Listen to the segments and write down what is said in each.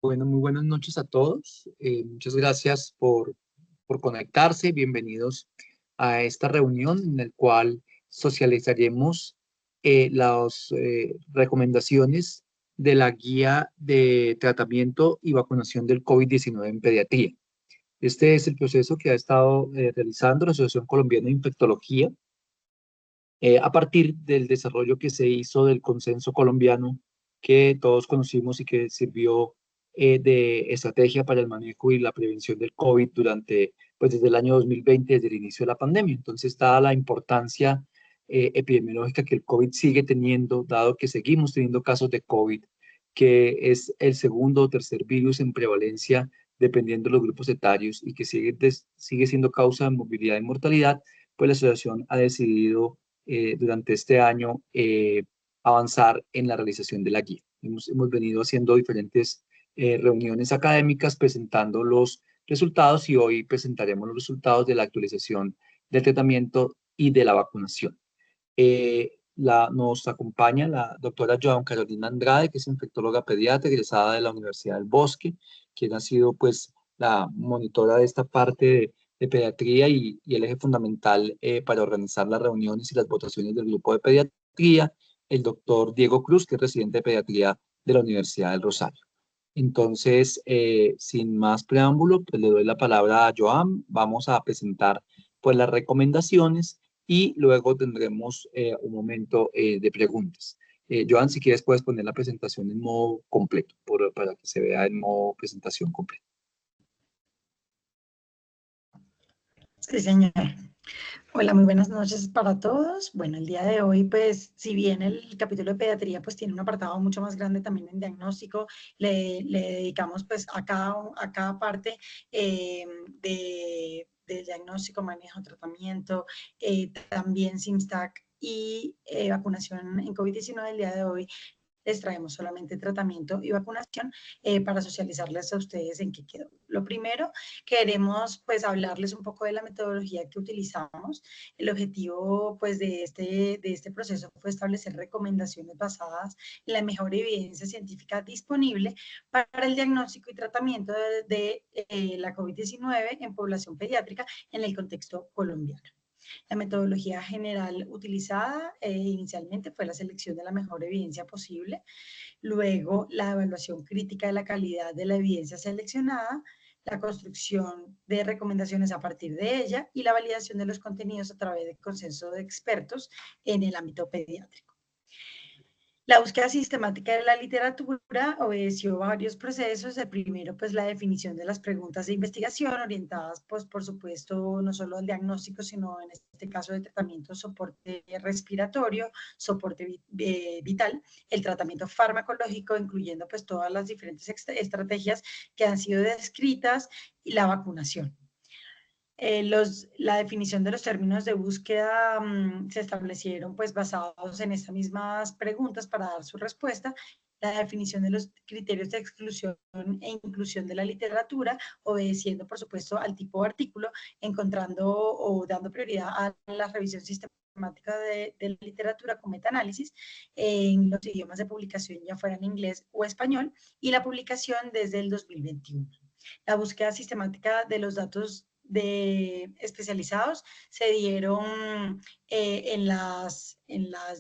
Bueno, muy buenas noches a todos. Muchas gracias por conectarse. Bienvenidos a esta reunión en la cual socializaremos las recomendaciones de la guía de tratamiento y vacunación del COVID-19 en pediatría. Este es el proceso que ha estado realizando la Asociación Colombiana de Infectología a partir del desarrollo que se hizo del consenso colombiano que todos conocimos y que sirvió de estrategia para el manejo y la prevención del COVID durante, pues desde el año 2020, desde el inicio de la pandemia. Entonces, dada la importancia epidemiológica que el COVID sigue teniendo, dado que seguimos teniendo casos de COVID, que es el segundo o tercer virus en prevalencia dependiendo de los grupos etarios y que sigue siendo causa de movilidad y mortalidad, pues la asociación ha decidido durante este año avanzar en la realización de la guía. Hemos venido haciendo diferentes reuniones académicas presentando los resultados y hoy presentaremos los resultados de la actualización del tratamiento y de la vacunación. Nos acompaña la doctora Joan Carolina Andrade, que es infectóloga pediatra egresada de la Universidad del Bosque, quien ha sido pues la monitora de esta parte de pediatría y el eje fundamental para organizar las reuniones y las votaciones del grupo de pediatría, el doctor Diego Cruz, que es residente de pediatría de la Universidad del Rosario. Entonces, sin más preámbulo, pues le doy la palabra a Joan. Vamos a presentar pues las recomendaciones y luego tendremos un momento de preguntas. Joan, si quieres puedes poner la presentación en modo completo para que se vea en modo presentación completa. Sí, señor. Hola, muy buenas noches para todos. Bueno, el día de hoy, pues, si bien el capítulo de pediatría, pues, tiene un apartado mucho más grande también en diagnóstico, le dedicamos, pues, a cada parte de diagnóstico, manejo, tratamiento, también SIMSTAC y vacunación en COVID-19. El día de hoy les traemos solamente tratamiento y vacunación para socializarles a ustedes en qué quedó. Lo primero, queremos pues hablarles un poco de la metodología que utilizamos. El objetivo pues de este proceso fue establecer recomendaciones basadas en la mejor evidencia científica disponible para el diagnóstico y tratamiento de la COVID-19 en población pediátrica en el contexto colombiano. La metodología general utilizada inicialmente fue la selección de la mejor evidencia posible, luego la evaluación crítica de la calidad de la evidencia seleccionada, la construcción de recomendaciones a partir de ella y la validación de los contenidos a través de consenso de expertos en el ámbito pediátrico. La búsqueda sistemática de la literatura obedeció varios procesos. El primero, pues la definición de las preguntas de investigación orientadas, pues por supuesto, no solo al diagnóstico, sino en este caso de tratamiento, soporte respiratorio, soporte vital, el tratamiento farmacológico, incluyendo pues todas las diferentes estrategias que han sido descritas y la vacunación. La definición de los términos de búsqueda se establecieron pues basados en estas mismas preguntas para dar su respuesta. La definición de los criterios de exclusión e inclusión de la literatura, obedeciendo por supuesto al tipo de artículo, encontrando o dando prioridad a la revisión sistemática de la literatura con metaanálisis en los idiomas de publicación, ya fuera en inglés o español, y la publicación desde el 2021. La búsqueda sistemática de los datos especializados se dieron en las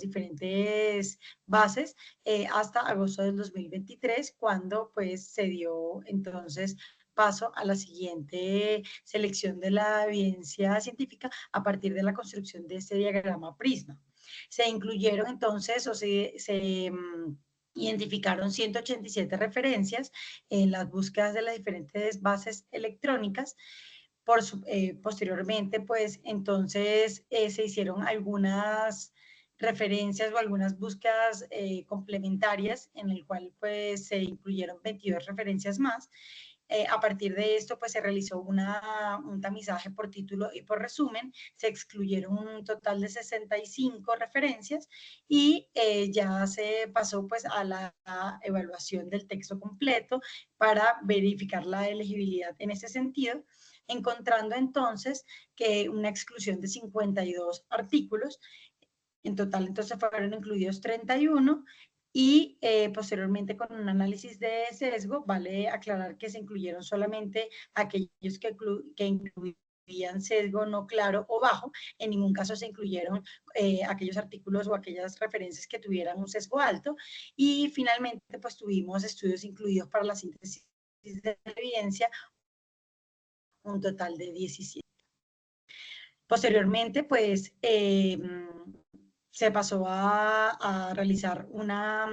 diferentes bases hasta agosto del 2023, cuando pues se dio entonces paso a la siguiente selección de la evidencia científica a partir de la construcción de este diagrama prisma. Se incluyeron entonces se identificaron 187 referencias en las búsquedas de las diferentes bases electrónicas. Posteriormente, pues entonces se hicieron algunas referencias o algunas búsquedas complementarias en el cual pues se incluyeron 22 referencias más. A partir de esto, pues se realizó un tamizaje por título y por resumen, se excluyeron un total de 65 referencias y ya se pasó pues a la evaluación del texto completo para verificar la elegibilidad en ese sentido, encontrando entonces que una exclusión de 52 artículos, en total entonces fueron incluidos 31, Y posteriormente con un análisis de sesgo, vale aclarar que se incluyeron solamente aquellos que incluían sesgo no claro o bajo. En ningún caso se incluyeron aquellos artículos o aquellas referencias que tuvieran un sesgo alto. Y finalmente, pues tuvimos estudios incluidos para la síntesis de evidencia, un total de 17. Posteriormente, pues se pasó a realizar una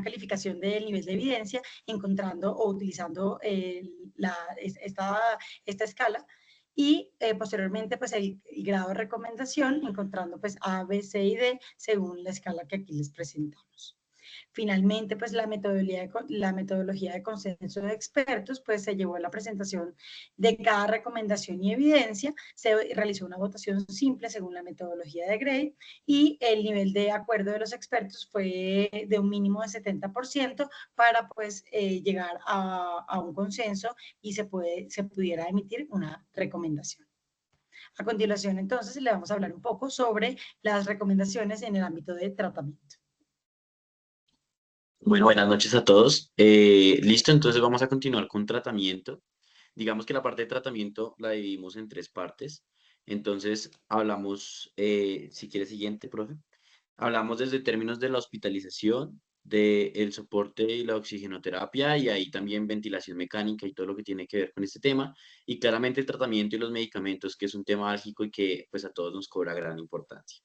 calificación del nivel de evidencia, encontrando o utilizando esta escala, y posteriormente pues el grado de recomendación, encontrando pues A, B, C y D según la escala que aquí les presentamos. Finalmente, pues la metodología de consenso de expertos, pues se llevó a la presentación de cada recomendación y evidencia, se realizó una votación simple según la metodología de Gray y el nivel de acuerdo de los expertos fue de un mínimo de 70% para pues llegar a un consenso y se pudiera emitir una recomendación. A continuación, entonces, le vamos a hablar un poco sobre las recomendaciones en el ámbito de tratamiento. Bueno, buenas noches a todos. Listo, entonces vamos a continuar con tratamiento. Digamos que la parte de tratamiento la dividimos en tres partes. Entonces, hablamos, si quiere siguiente, profe. Hablamos desde términos de la hospitalización, del soporte y la oxigenoterapia y ahí también ventilación mecánica y todo lo que tiene que ver con este tema. Y claramente el tratamiento y los medicamentos, que es un tema álgico y que pues a todos nos cobra gran importancia.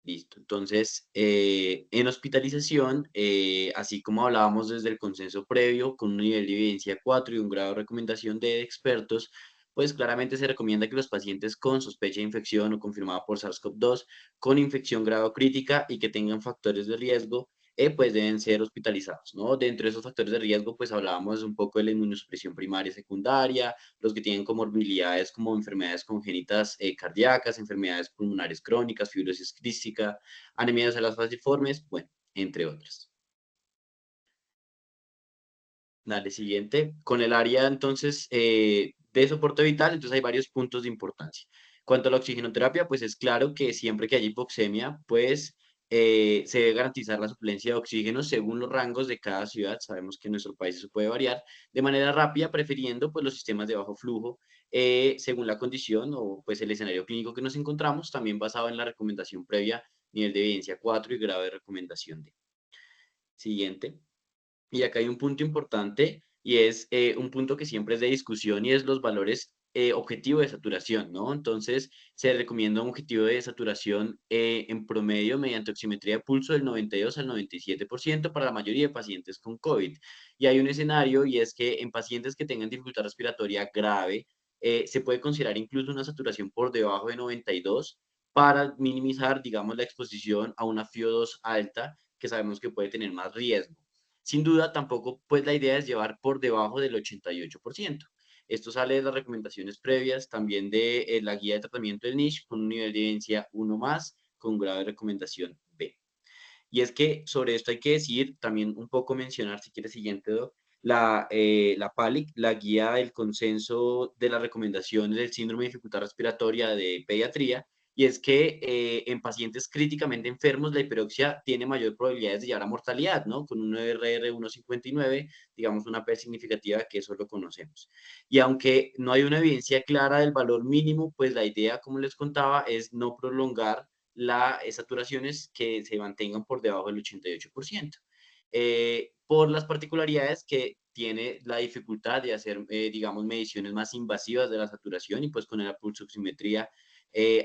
Listo. Entonces, en hospitalización, así como hablábamos desde el consenso previo, con un nivel de evidencia 4 y un grado de recomendación de expertos, pues claramente se recomienda que los pacientes con sospecha de infección o confirmada por SARS-CoV-2, con infección grado crítica y que tengan factores de riesgo, pues deben ser hospitalizados, ¿no? Dentro de esos factores de riesgo, pues hablábamos un poco de la inmunosupresión primaria y secundaria, los que tienen comorbilidades como enfermedades congénitas cardíacas, enfermedades pulmonares crónicas, fibrosis quística, anemia de las falciformes, bueno, entre otras. Dale, siguiente. Con el área, entonces, de soporte vital, entonces hay varios puntos de importancia. Cuanto a la oxigenoterapia, pues es claro que siempre que haya hipoxemia, pues se debe garantizar la suplencia de oxígeno según los rangos de cada ciudad. Sabemos que en nuestro país eso puede variar de manera rápida, prefiriendo pues los sistemas de bajo flujo según la condición o pues el escenario clínico que nos encontramos, también basado en la recomendación previa, nivel de evidencia 4 y grado de recomendación D. Siguiente. Y acá hay un punto importante y es un punto que siempre es de discusión y es los valores objetivo de saturación, ¿no? Entonces, se recomienda un objetivo de saturación en promedio mediante oximetría de pulso del 92 al 97% para la mayoría de pacientes con COVID. Y hay un escenario y es que en pacientes que tengan dificultad respiratoria grave, se puede considerar incluso una saturación por debajo de 92 para minimizar, digamos, la exposición a una FIO2 alta que sabemos que puede tener más riesgo. Sin duda, tampoco, pues la idea es llevar por debajo del 88%. Esto sale de las recomendaciones previas, también de la guía de tratamiento del NICH, con un nivel de evidencia 1 más, con grado de recomendación B. Y es que sobre esto hay que decir, también un poco mencionar, si quieres, siguiente, Doc, la PALIC, la guía del consenso de las recomendaciones del síndrome de dificultad respiratoria de pediatría, y es que en pacientes críticamente enfermos la hiperoxia tiene mayor probabilidades de llevar a mortalidad, ¿no? Con un RR 1.59, digamos una P significativa que eso lo conocemos. Y aunque no hay una evidencia clara del valor mínimo, pues la idea, como les contaba, es no prolongar las saturaciones que se mantengan por debajo del 88%. Por las particularidades que tiene la dificultad de hacer, digamos, mediciones más invasivas de la saturación y pues con la pulsoximetría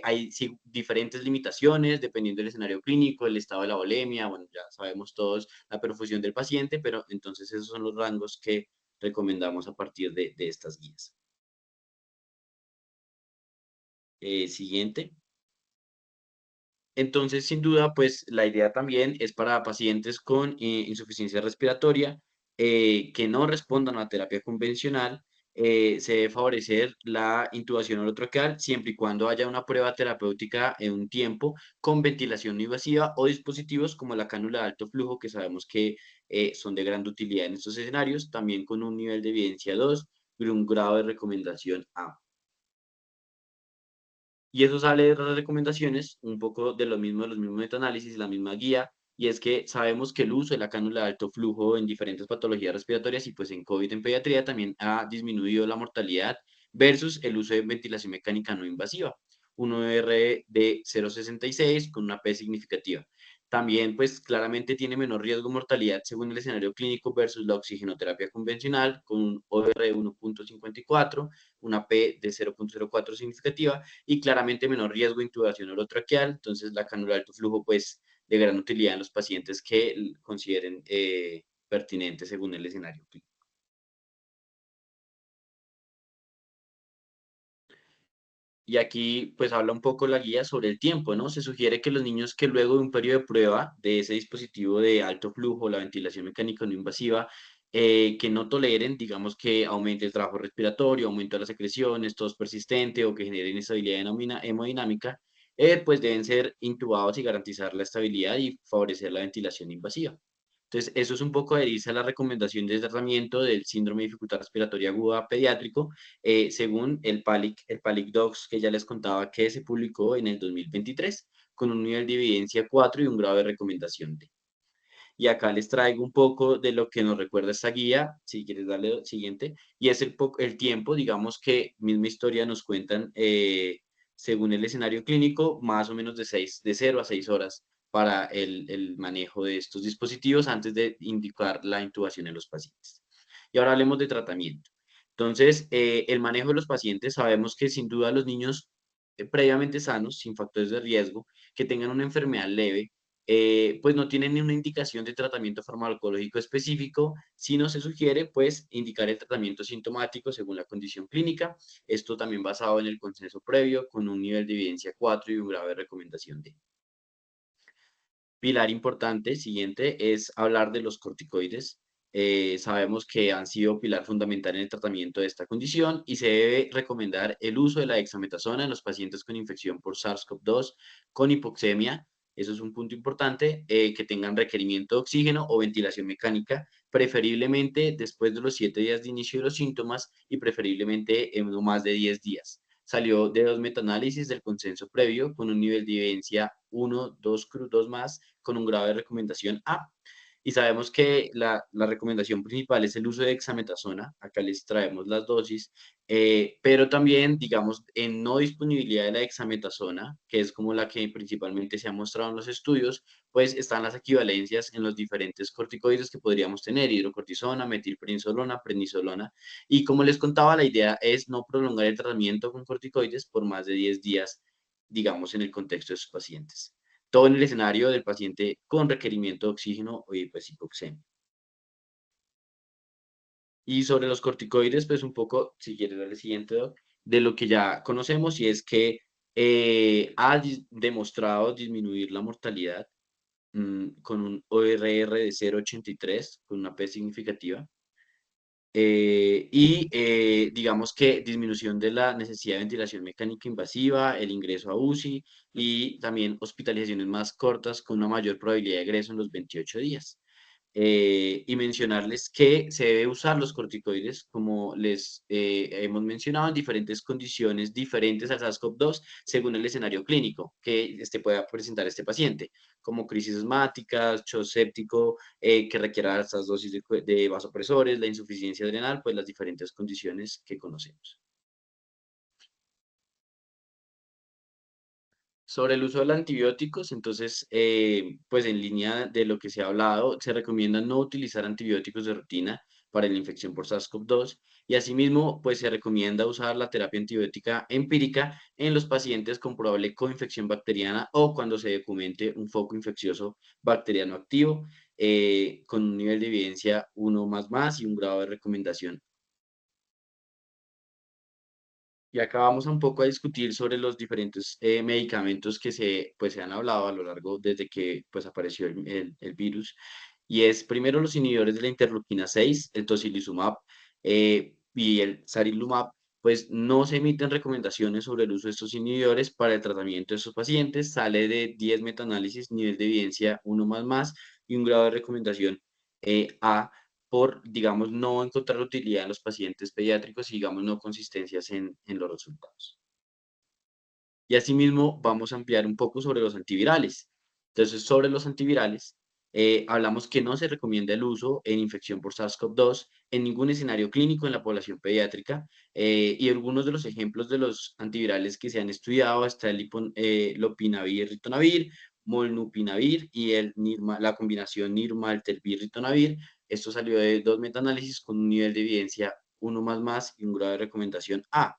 hay sí, diferentes limitaciones dependiendo del escenario clínico, el estado de la volemia, bueno, ya sabemos todos la perfusión del paciente, pero entonces esos son los rangos que recomendamos a partir de estas guías. Siguiente. Entonces, sin duda, pues la idea también es para pacientes con insuficiencia respiratoria que no respondan a la terapia convencional, se debe favorecer la intubación orotraqueal siempre y cuando haya una prueba terapéutica en un tiempo con ventilación no invasiva o dispositivos como la cánula de alto flujo, que sabemos que son de gran utilidad en estos escenarios, también con un nivel de evidencia 2 y un grado de recomendación A. Y eso sale de las recomendaciones, un poco de lo mismo, de los mismos metaanálisis, la misma guía, y es que sabemos que el uso de la cánula de alto flujo en diferentes patologías respiratorias y pues en COVID en pediatría también ha disminuido la mortalidad versus el uso de ventilación mecánica no invasiva, un OR de 0,66 con una P significativa. También, pues claramente tiene menor riesgo de mortalidad según el escenario clínico versus la oxigenoterapia convencional con un OR de 1,54, una P de 0,04 significativa y claramente menor riesgo de intubación orotraqueal. Entonces, la cánula de alto flujo, pues, de gran utilidad en los pacientes que consideren pertinente según el escenario clínico. Y aquí pues habla un poco la guía sobre el tiempo, ¿no? Se sugiere que los niños que luego de un periodo de prueba de ese dispositivo de alto flujo, la ventilación mecánica no invasiva, que no toleren, digamos que aumente el trabajo respiratorio, aumento de las secreciones, tos persistente o que genere inestabilidad hemodinámica, pues deben ser intubados y garantizar la estabilidad y favorecer la ventilación invasiva. Entonces, eso es un poco adherirse a la recomendación de tratamiento del síndrome de dificultad respiratoria aguda pediátrico, según el PALIC Docs que ya les contaba que se publicó en el 2023, con un nivel de evidencia 4 y un grado de recomendación D. Y acá les traigo un poco de lo que nos recuerda esta guía, si quieres darle siguiente, y es el tiempo, digamos que misma historia nos cuentan, según el escenario clínico, más o menos de 0 a 6 horas para el manejo de estos dispositivos antes de indicar la intubación en los pacientes. Y ahora hablemos de tratamiento. Entonces, el manejo de los pacientes, sabemos que sin duda los niños previamente sanos, sin factores de riesgo, que tengan una enfermedad leve, pues no tienen ni una indicación de tratamiento farmacológico específico, sino se sugiere pues indicar el tratamiento sintomático según la condición clínica, esto también basado en el consenso previo con un nivel de evidencia 4 y un grado de recomendación D. Pilar importante, siguiente, es hablar de los corticoides. Sabemos que han sido pilar fundamental en el tratamiento de esta condición y se debe recomendar el uso de la dexametasona en los pacientes con infección por SARS-CoV-2 con hipoxemia. Eso es un punto importante, que tengan requerimiento de oxígeno o ventilación mecánica, preferiblemente después de los 7 días de inicio de los síntomas y preferiblemente en no más de 10 días. Salió de 2 metaanálisis del consenso previo con un nivel de evidencia 1, 2, 2 más, con un grado de recomendación A. Y sabemos que la recomendación principal es el uso de dexametasona, acá les traemos las dosis, pero también, digamos, en no disponibilidad de la dexametasona, que es como la que principalmente se ha mostrado en los estudios, pues están las equivalencias en los diferentes corticoides que podríamos tener, hidrocortisona, metilprednisolona, prednisolona, y como les contaba, la idea es no prolongar el tratamiento con corticoides por más de 10 días, digamos, en el contexto de sus pacientes. Todo en el escenario del paciente con requerimiento de oxígeno o pues, hipoxemia. Y sobre los corticoides, pues un poco, si quieres dar el siguiente, Doc, de lo que ya conocemos, y es que ha demostrado disminuir la mortalidad con un ORR de 0,83, con una P significativa. Digamos que disminución de la necesidad de ventilación mecánica invasiva, el ingreso a UCI y también hospitalizaciones más cortas con una mayor probabilidad de egreso en los 28 días. Y mencionarles que se debe usar los corticoides, como les hemos mencionado, en diferentes condiciones diferentes al SARS-CoV-2, según el escenario clínico que pueda presentar este paciente, como crisis asmáticas, shock séptico, que requiera estas dosis de vasopresores, la insuficiencia adrenal, pues las diferentes condiciones que conocemos. Sobre el uso de los antibióticos, entonces, pues en línea de lo que se ha hablado, se recomienda no utilizar antibióticos de rutina para la infección por SARS-CoV-2 y asimismo, pues se recomienda usar la terapia antibiótica empírica en los pacientes con probable coinfección bacteriana o cuando se documente un foco infeccioso bacteriano activo, con un nivel de evidencia 1 más y un grado de recomendación. Y acá vamos un poco a discutir sobre los diferentes medicamentos que pues, se han hablado a lo largo desde que pues, apareció el virus. Y es primero los inhibidores de la interleuquina 6, el tocilizumab y el sarilumab, pues no se emiten recomendaciones sobre el uso de estos inhibidores para el tratamiento de estos pacientes. Sale de 10 metaanálisis, nivel de evidencia 1 más y un grado de recomendación A por, digamos, no encontrar utilidad en los pacientes pediátricos y, digamos, no consistencias en los resultados. Y asimismo, vamos a ampliar un poco sobre los antivirales. Entonces, sobre los antivirales, Hablamos que no se recomienda el uso en infección por SARS-CoV-2 en ningún escenario clínico en la población pediátrica, y algunos de los ejemplos de los antivirales que se han estudiado está el lopinavir-ritonavir, molnupiravir y la combinación nirmatrelvir-ritonavir. Esto salió de 2 metaanálisis con un nivel de evidencia 1 más y un grado de recomendación A.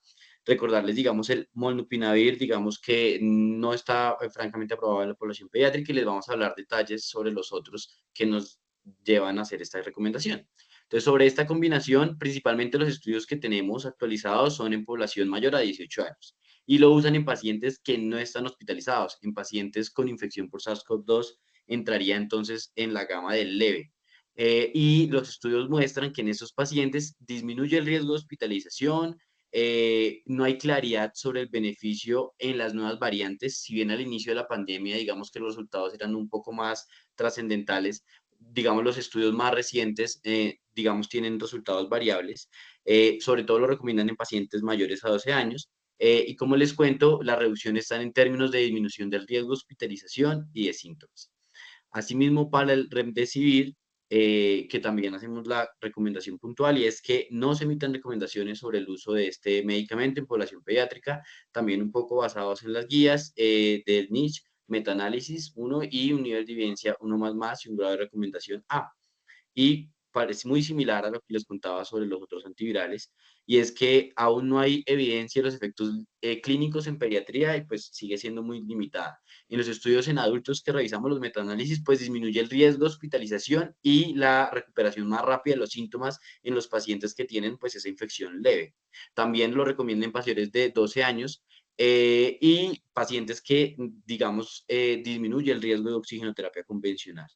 Recordarles, digamos, el molnupiravir, digamos que no está francamente aprobado en la población pediátrica y les vamos a hablar detalles sobre los otros que nos llevan a hacer esta recomendación. Entonces, sobre esta combinación, principalmente los estudios que tenemos actualizados son en población mayor a 18 años y lo usan en pacientes que no están hospitalizados. En pacientes con infección por SARS-CoV-2 entraría entonces en la gama del leve. Y los estudios muestran que en esos pacientes disminuye el riesgo de hospitalización. No hay claridad sobre el beneficio en las nuevas variantes. Si bien al inicio de la pandemia, digamos que los resultados eran un poco más trascendentales, digamos los estudios más recientes, digamos, tienen resultados variables. Sobre todo lo recomiendan en pacientes mayores a 12 años. Y como les cuento, las reducciones están en términos de disminución del riesgo de hospitalización y de síntomas. Asimismo, para el Remdesivir, que también hacemos la recomendación puntual, y es que no se emitan recomendaciones sobre el uso de este medicamento en población pediátrica, también un poco basados en las guías del NICH, metaanálisis 1 y un nivel de evidencia 1 más y un grado de recomendación A. Y parece muy similar a lo que les contaba sobre los otros antivirales, y es que aún no hay evidencia de los efectos clínicos en pediatría y pues sigue siendo muy limitada. En los estudios en adultos que revisamos los metaanálisis, pues disminuye el riesgo de hospitalización y la recuperación más rápida de los síntomas en los pacientes que tienen pues esa infección leve. También lo recomiendan en pacientes de 12 años y pacientes que, digamos, disminuye el riesgo de oxigenoterapia convencional.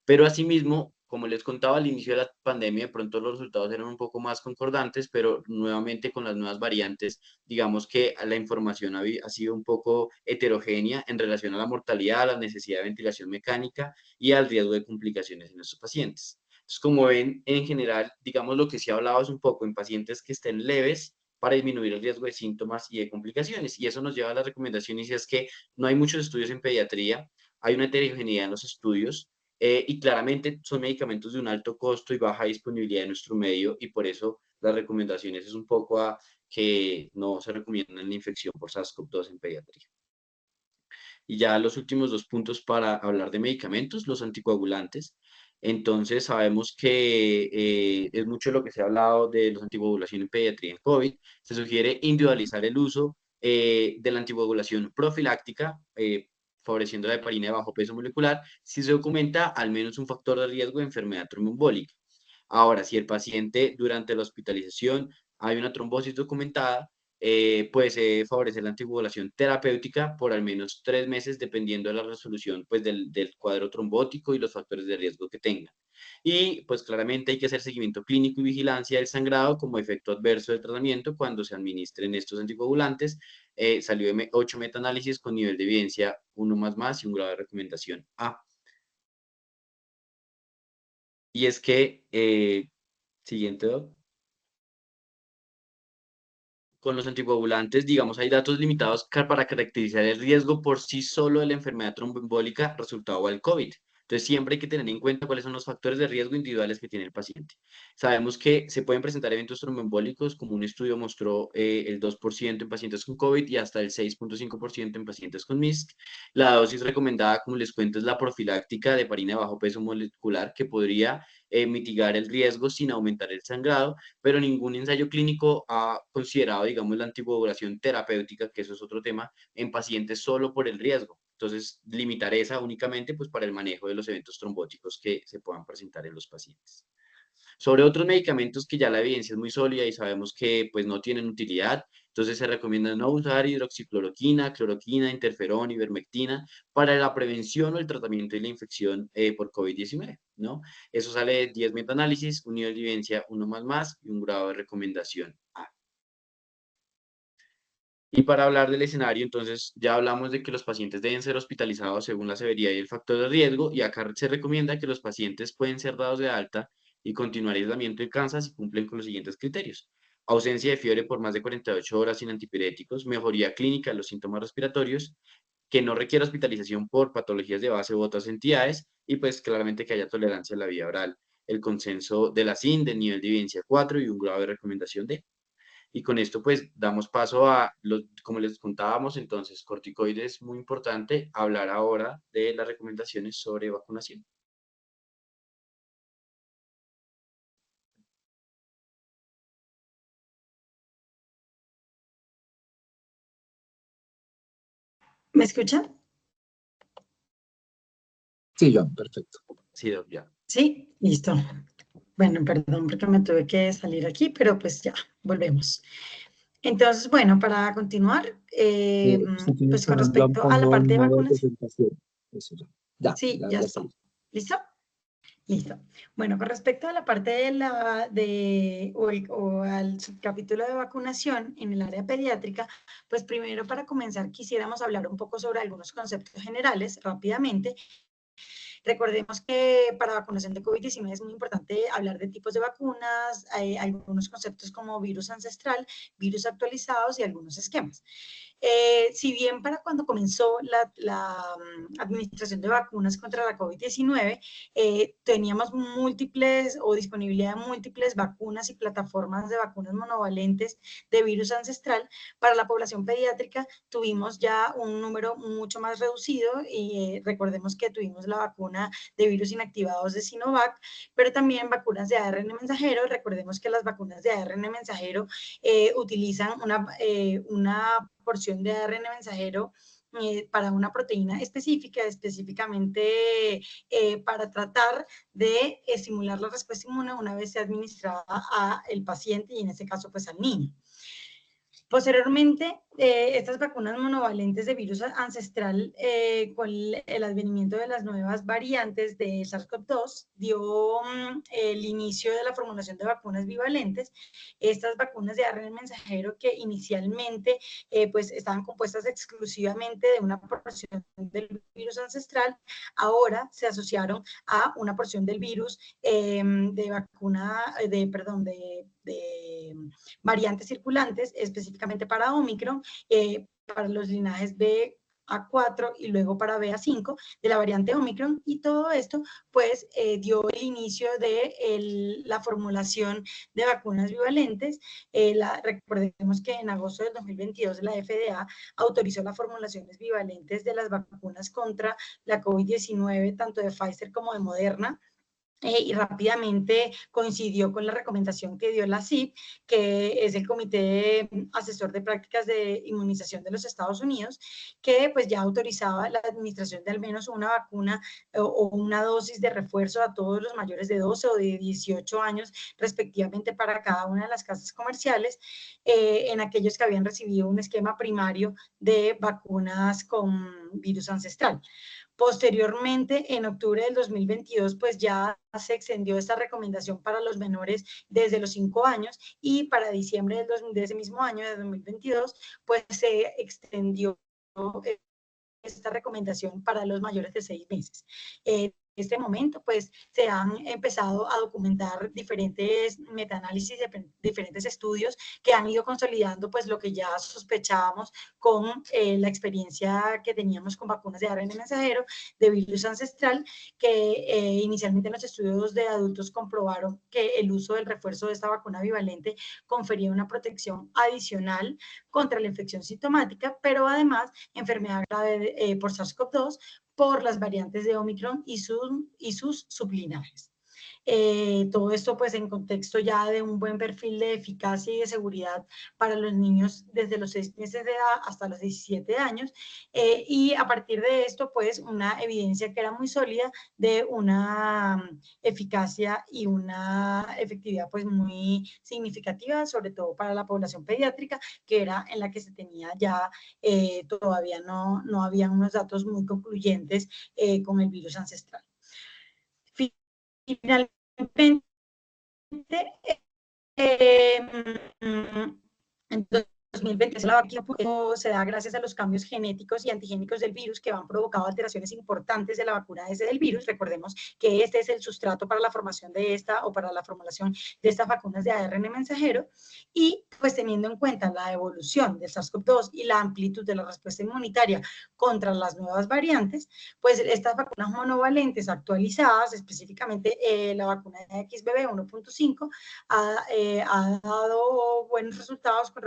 Pero asimismo, como les contaba al inicio de la pandemia, de pronto los resultados eran un poco más concordantes, pero nuevamente con las nuevas variantes, digamos que la información ha sido un poco heterogénea en relación a la mortalidad, a la necesidad de ventilación mecánica y al riesgo de complicaciones en estos pacientes. Entonces, como ven, en general, digamos lo que sí hablaba es un poco en pacientes que estén leves para disminuir el riesgo de síntomas y de complicaciones. Y eso nos lleva a las recomendaciones y es que no hay muchos estudios en pediatría, hay una heterogeneidad en los estudios, y claramente son medicamentos de un alto costo y baja disponibilidad en nuestro medio y por eso las recomendaciones es un poco a que no se recomienda la infección por SARS-CoV-2 en pediatría. Y ya los últimos 2 puntos para hablar de medicamentos, los anticoagulantes. Entonces sabemos que es mucho lo que se ha hablado de los anticoagulación en pediatría en COVID. Se sugiere individualizar el uso de la anticoagulación profiláctica, favoreciendo la heparina de bajo peso molecular, si se documenta al menos un factor de riesgo de enfermedad tromboembólica. Ahora, si el paciente durante la hospitalización hay una trombosis documentada, pues favorecer la anticoagulación terapéutica por al menos 3 meses, dependiendo de la resolución pues, del cuadro trombótico y los factores de riesgo que tenga. Y pues claramente hay que hacer seguimiento clínico y vigilancia del sangrado como efecto adverso del tratamiento cuando se administren estos anticoagulantes. Salió 8 metaanálisis con nivel de evidencia 1 más y un grado de recomendación A. Y es que, siguiente, Doc. Con los anticoagulantes, digamos, hay datos limitados para caracterizar el riesgo por sí solo de la enfermedad tromboembólica resultado del COVID. Entonces, siempre hay que tener en cuenta cuáles son los factores de riesgo individuales que tiene el paciente. Sabemos que se pueden presentar eventos tromboembólicos, como un estudio mostró el 2% en pacientes con COVID y hasta el 6.5% en pacientes con MISC. La dosis recomendada, como les cuento, es la profiláctica de heparina de bajo peso molecular, que podría mitigar el riesgo sin aumentar el sangrado, pero ningún ensayo clínico ha considerado, digamos, la anticoagulación terapéutica, que eso es otro tema, en pacientes solo por el riesgo. Entonces, limitar esa únicamente pues, para el manejo de los eventos trombóticos que se puedan presentar en los pacientes. Sobre otros medicamentos que ya la evidencia es muy sólida y sabemos que pues no tienen utilidad, entonces se recomienda no usar hidroxicloroquina, cloroquina, interferón, ivermectina para la prevención o el tratamiento de la infección por COVID-19, ¿no? Eso sale de 10 metaanálisis, un nivel de evidencia 1 más y un grado de recomendación A. Y para hablar del escenario, entonces ya hablamos de que los pacientes deben ser hospitalizados según la severidad y el factor de riesgo, y acá se recomienda que los pacientes pueden ser dados de alta y continuar aislamiento en casa si cumplen con los siguientes criterios: ausencia de fiebre por más de 48 horas sin antipiréticos, mejoría clínica de los síntomas respiratorios, que no requiera hospitalización por patologías de base u otras entidades, y pues claramente que haya tolerancia a la vía oral. El consenso de la SIN del nivel de evidencia 4 y un grado de recomendación D. Y con esto pues damos paso a, como les contábamos, entonces corticoides muy importante, hablar ahora de las recomendaciones sobre vacunación. ¿Me escuchan? Sí, John, perfecto. Sí, Doc, ya. Sí, listo. Bueno, perdón porque me tuve que salir aquí, pero pues ya, volvemos. Entonces, bueno, para continuar, Si tienes pues con también, John, respecto a la ponlo parte en de modo de vacunación, presentación. Eso ya. Ya, sí, ya ya está está. listo. ¿Listo? Listo. Bueno, con respecto a la parte o al subcapítulo de vacunación en el área pediátrica, pues primero para comenzar quisiéramos hablar un poco sobre algunos conceptos generales rápidamente. Recordemos que para vacunación de COVID-19 es muy importante hablar de tipos de vacunas, hay algunos conceptos como virus ancestral, virus actualizados y algunos esquemas. Si bien para cuando comenzó la administración de vacunas contra la COVID-19, teníamos múltiples o disponibilidad de múltiples vacunas y plataformas de vacunas monovalentes de virus ancestral, para la población pediátrica tuvimos ya un número mucho más reducido y recordemos que tuvimos la vacuna de virus inactivados de Sinovac, pero también vacunas de ARN mensajero. Recordemos que las vacunas de ARN mensajero utilizan una porción de ARN mensajero para una proteína específica, específicamente para tratar de estimular la respuesta inmune una vez sea administrada al paciente y en este caso pues al niño. Posteriormente, estas vacunas monovalentes de virus ancestral, con el advenimiento de las nuevas variantes de SARS-CoV-2, dio el inicio de la formulación de vacunas bivalentes. Estas vacunas de ARN mensajero que inicialmente pues estaban compuestas exclusivamente de una porción del virus ancestral, ahora se asociaron a una porción del virus de vacuna, de variantes circulantes, específicamente para Omicron, para los linajes BA4 y luego para BA5 de la variante Omicron, y todo esto pues dio el inicio de la formulación de vacunas bivalentes. Recordemos que en agosto del 2022 la FDA autorizó las formulaciones bivalentes de las vacunas contra la COVID-19, tanto de Pfizer como de Moderna. Y rápidamente coincidió con la recomendación que dio la CIP, que es el Comité Asesor de Prácticas de Inmunización de los Estados Unidos, que pues ya autorizaba la administración de al menos una vacuna o una dosis de refuerzo a todos los mayores de 12 o de 18 años, respectivamente, para cada una de las casas comerciales, en aquellos que habían recibido un esquema primario de vacunas con virus ancestral. Posteriormente, en octubre del 2022, pues ya se extendió esta recomendación para los menores desde los 5 años, y para diciembre de ese mismo año, de 2022, pues se extendió esta recomendación para los mayores de 6 meses. En este momento, pues, se han empezado a documentar diferentes metaanálisis de diferentes estudios que han ido consolidando, pues, lo que ya sospechábamos con la experiencia que teníamos con vacunas de ARN mensajero, de virus ancestral, que inicialmente en los estudios de adultos comprobaron que el uso del refuerzo de esta vacuna bivalente confería una protección adicional contra la infección sintomática, pero además enfermedad grave por SARS-CoV-2 por las variantes de Omicron y sus sublinajes. Todo esto pues en contexto ya de un buen perfil de eficacia y de seguridad para los niños desde los 6 meses de edad hasta los 17 años, y a partir de esto pues una evidencia que era muy sólida de una eficacia y una efectividad pues muy significativa, sobre todo para la población pediátrica, que era en la que se tenía ya, todavía no había unos datos muy concluyentes con el virus ancestral. Finalmente, entonces, 2020 la vacuna se da gracias a los cambios genéticos y antigénicos del virus que han provocado alteraciones importantes de la vacuna S del virus. Recordemos que este es el sustrato para la formación de esta o para la formulación de estas vacunas de ARN mensajero, y pues teniendo en cuenta la evolución del SARS-CoV-2 y la amplitud de la respuesta inmunitaria contra las nuevas variantes, pues estas vacunas monovalentes actualizadas, específicamente la vacuna de XBB 1.5, ha dado buenos resultados con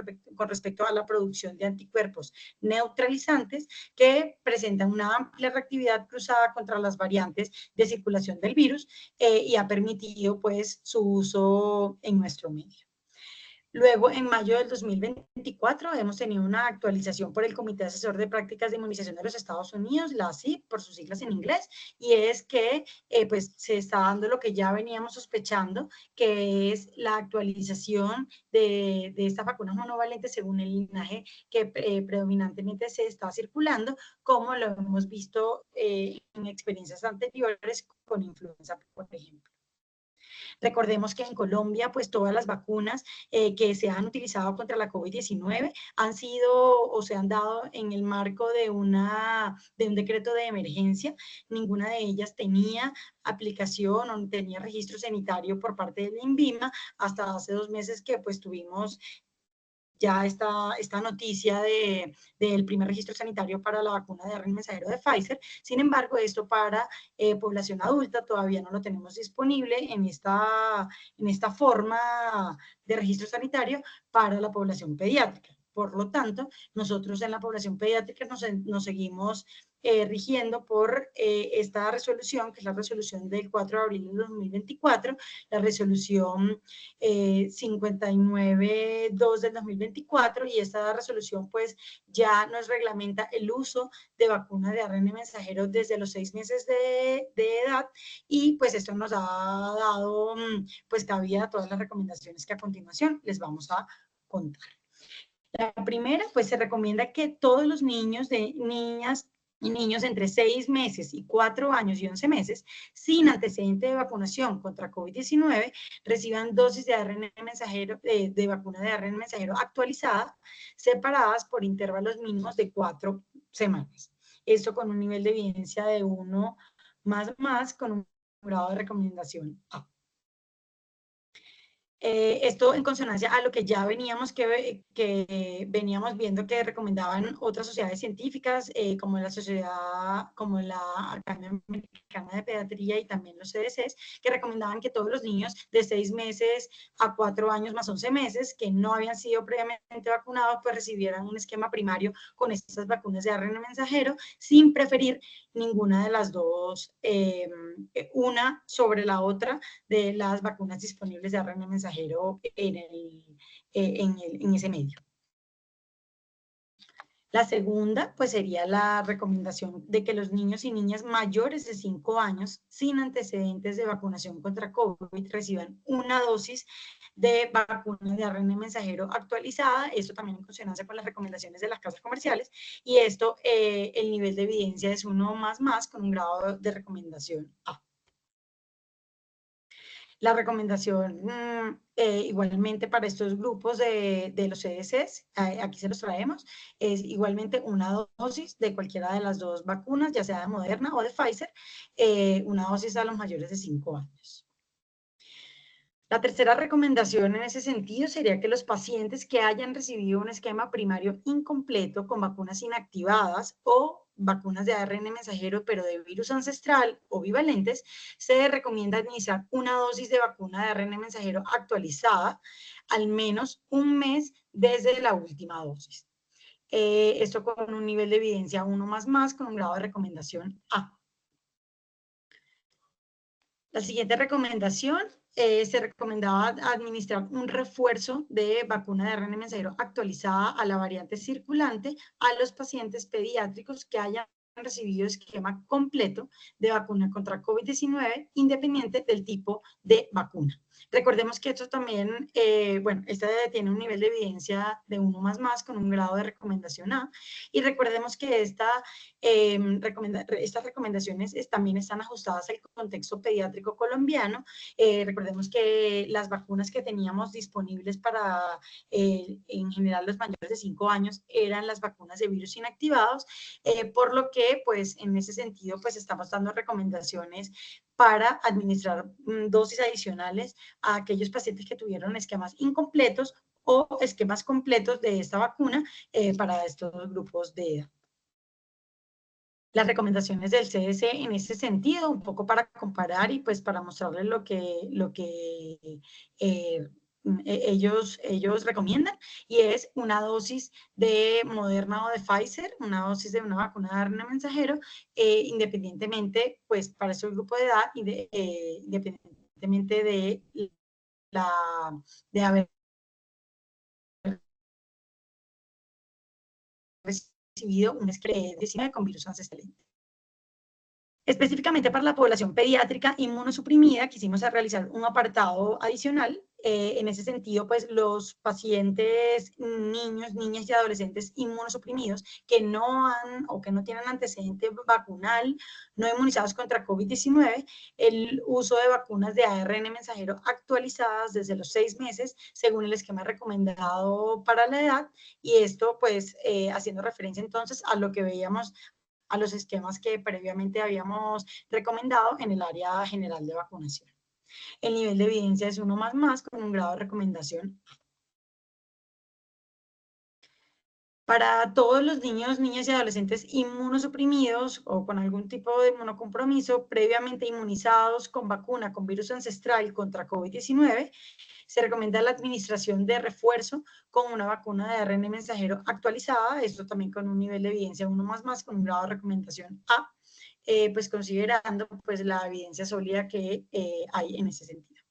respecto a la producción de anticuerpos neutralizantes que presentan una amplia reactividad cruzada contra las variantes de circulación del virus y ha permitido pues su uso en nuestro medio. Luego, en mayo del 2024, hemos tenido una actualización por el Comité Asesor de Prácticas de Inmunización de los Estados Unidos, la ACIP, por sus siglas en inglés, y es que pues, se está dando lo que ya veníamos sospechando, que es la actualización de estas vacunas monovalentes según el linaje que predominantemente se está circulando, como lo hemos visto en experiencias anteriores con influenza, por ejemplo. Recordemos que en Colombia, pues todas las vacunas que se han utilizado contra la COVID-19 han sido o se han dado en el marco de un decreto de emergencia. Ninguna de ellas tenía aplicación o tenía registro sanitario por parte del INVIMA hasta hace 2 meses que pues tuvimos ya esta noticia del primer registro sanitario para la vacuna de ARN mensajero de Pfizer. Sin embargo, esto para población adulta todavía no lo tenemos disponible en esta forma de registro sanitario para la población pediátrica. Por lo tanto, nosotros en la población pediátrica nos seguimos rigiendo por esta resolución, que es la resolución del 4 de abril de 2024, la resolución 59.2 del 2024, y esta resolución pues ya nos reglamenta el uso de vacunas de ARN mensajero desde los 6 meses de edad, y pues esto nos ha dado pues cabida a todas las recomendaciones que a continuación les vamos a contar. La primera, pues se recomienda que todos los niños, niñas y niños entre 6 meses y 4 años y 11 meses, sin antecedente de vacunación contra COVID-19, reciban dosis de ARN mensajero, de vacuna de ARN mensajero actualizada, separadas por intervalos mínimos de 4 semanas. Esto con un nivel de evidencia de 1 más con un grado de recomendación A. Esto en consonancia a lo que ya veníamos viendo que recomendaban otras sociedades científicas, como la Academia Americana de Pediatría y también los CDCs, que recomendaban que todos los niños de 6 meses a 4 años más 11 meses que no habían sido previamente vacunados, pues recibieran un esquema primario con estas vacunas de ARN mensajero, sin preferir ninguna de las dos, una sobre la otra, de las vacunas disponibles de ARN mensajero en ese medio. La segunda, pues sería la recomendación de que los niños y niñas mayores de 5 años sin antecedentes de vacunación contra COVID reciban una dosis de vacuna de ARN mensajero actualizada, esto también en consonancia con las recomendaciones de las casas comerciales, y esto, el nivel de evidencia es 1 más con un grado de recomendación A. La recomendación igualmente para estos grupos de los CDCs, aquí se los traemos, es igualmente una dosis de cualquiera de las dos vacunas, ya sea de Moderna o de Pfizer, una dosis a los mayores de 5 años. La tercera recomendación en ese sentido sería que los pacientes que hayan recibido un esquema primario incompleto con vacunas inactivadas o vacunas de ARN mensajero pero de virus ancestral o bivalentes, se recomienda administrar una dosis de vacuna de ARN mensajero actualizada al menos 1 mes desde la última dosis. Esto con un nivel de evidencia 1 más con un grado de recomendación A. La siguiente recomendación, se recomendaba administrar un refuerzo de vacuna de ARN mensajero actualizada a la variante circulante a los pacientes pediátricos que hayan recibido esquema completo de vacuna contra COVID-19, independiente del tipo de vacuna. Recordemos que esto también, bueno, esta tiene un nivel de evidencia de 1++, con un grado de recomendación A, y recordemos que estas recomendaciones también están ajustadas al contexto pediátrico colombiano. Recordemos que las vacunas que teníamos disponibles para, en general, los mayores de 5 años eran las vacunas de virus inactivados, por lo que, pues, en ese sentido, pues, estamos dando recomendaciones para administrar dosis adicionales a aquellos pacientes que tuvieron esquemas incompletos o esquemas completos de esta vacuna para estos grupos de edad. Las recomendaciones del CDC en ese sentido, un poco para comparar y pues para mostrarles lo que ellos recomiendan, y es una dosis de Moderna o de Pfizer, una dosis de una vacuna de RNA mensajero, independientemente, pues para ese grupo de edad y independientemente de haber recibido un esquema con virus ancestral. Específicamente para la población pediátrica inmunosuprimida, quisimos realizar un apartado adicional. En ese sentido, pues los pacientes, niños, niñas y adolescentes inmunosuprimidos que no han o que no tienen antecedente vacunal, no inmunizados contra COVID-19, el uso de vacunas de ARN mensajero actualizadas desde los 6 meses, según el esquema recomendado para la edad, y esto pues haciendo referencia entonces a lo que veíamos, a los esquemas que previamente habíamos recomendado en el área general de vacunación. El nivel de evidencia es 1++, con un grado de recomendación. Para todos los niños, niñas y adolescentes inmunosuprimidos o con algún tipo de inmunocompromiso, previamente inmunizados con vacuna con virus ancestral contra COVID-19, se recomienda la administración de refuerzo con una vacuna de ARN mensajero actualizada, esto también con un nivel de evidencia 1++, con un grado de recomendación A, pues considerando pues la evidencia sólida que hay en ese sentido.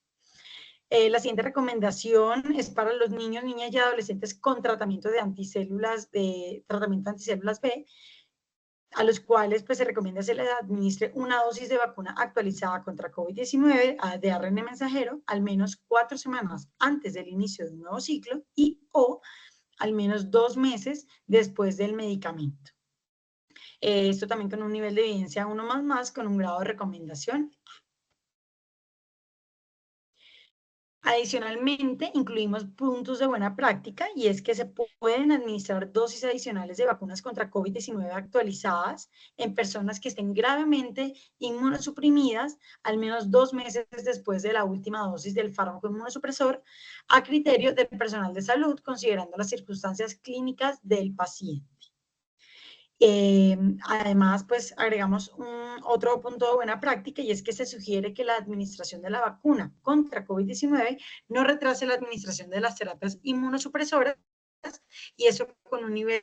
La siguiente recomendación es para los niños, niñas y adolescentes con tratamiento de anticélulas, tratamiento de anticélulas B, a los cuales pues, se recomienda se les administre una dosis de vacuna actualizada contra COVID-19 de ARN mensajero al menos 4 semanas antes del inicio de un nuevo ciclo y o al menos 2 meses después del medicamento. Esto también con un nivel de evidencia 1++, con un grado de recomendación. Adicionalmente, incluimos puntos de buena práctica, y es que se pueden administrar dosis adicionales de vacunas contra COVID-19 actualizadas en personas que estén gravemente inmunosuprimidas al menos 2 meses después de la última dosis del fármaco inmunosupresor, a criterio del personal de salud, considerando las circunstancias clínicas del paciente. Además, pues agregamos otro punto de buena práctica, y es que se sugiere que la administración de la vacuna contra COVID-19 no retrase la administración de las terapias inmunosupresoras, y eso con un nivel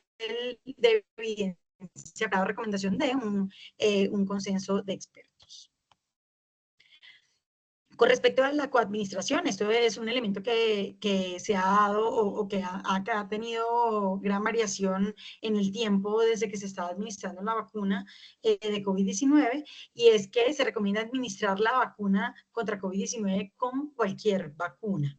de evidencia, cada recomendación de un consenso de expertos. Con respecto a la coadministración, esto es un elemento que se ha dado o que ha tenido gran variación en el tiempo desde que se está administrando la vacuna de COVID-19, y es que se recomienda administrar la vacuna contra COVID-19 con cualquier vacuna.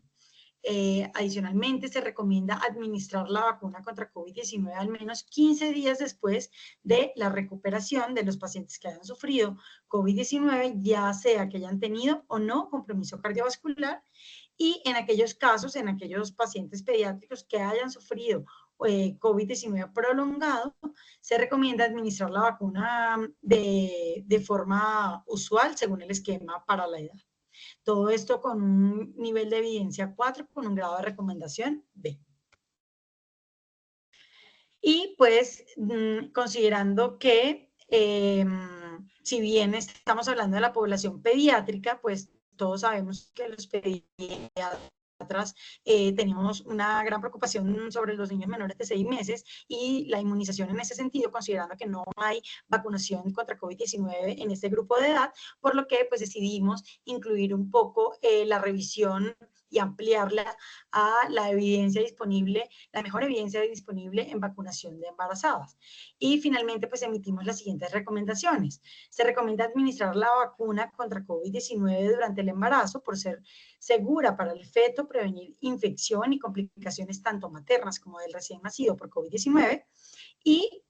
Adicionalmente, se recomienda administrar la vacuna contra COVID-19 al menos 15 días después de la recuperación de los pacientes que hayan sufrido COVID-19, ya sea que hayan tenido o no compromiso cardiovascular, y en aquellos casos, en aquellos pacientes pediátricos que hayan sufrido COVID-19 prolongado, se recomienda administrar la vacuna de forma usual según el esquema para la edad. Todo esto con un nivel de evidencia 4, con un grado de recomendación B. Y pues considerando que si bien estamos hablando de la población pediátrica, pues todos sabemos que los pediatras tenemos una gran preocupación sobre los niños menores de 6 meses y la inmunización en ese sentido, considerando que no hay vacunación contra COVID-19 en este grupo de edad, por lo que pues decidimos incluir un poco la revisión y ampliarla a la evidencia disponible, la mejor evidencia disponible en vacunación de embarazadas. Y finalmente, pues emitimos las siguientes recomendaciones. Se recomienda administrar la vacuna contra COVID-19 durante el embarazo por ser segura para el feto, prevenir infección y complicaciones tanto maternas como del recién nacido por COVID-19. Y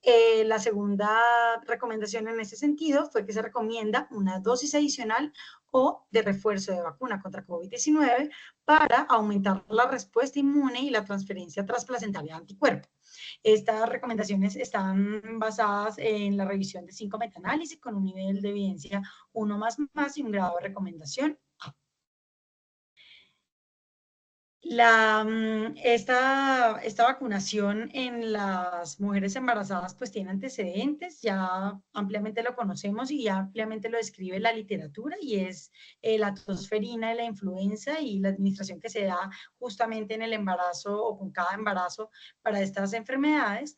la segunda recomendación en ese sentido fue que se recomienda una dosis adicional o de refuerzo de vacuna contra COVID-19 para aumentar la respuesta inmune y la transferencia transplacentaria de anticuerpos. Estas recomendaciones están basadas en la revisión de 5 metaanálisis con un nivel de evidencia 1++ y un grado de recomendación A. Esta vacunación en las mujeres embarazadas pues tiene antecedentes, ya ampliamente lo conocemos y ya ampliamente lo describe la literatura, y es la tosferina de la influenza y la administración que se da justamente en el embarazo o con cada embarazo para estas enfermedades.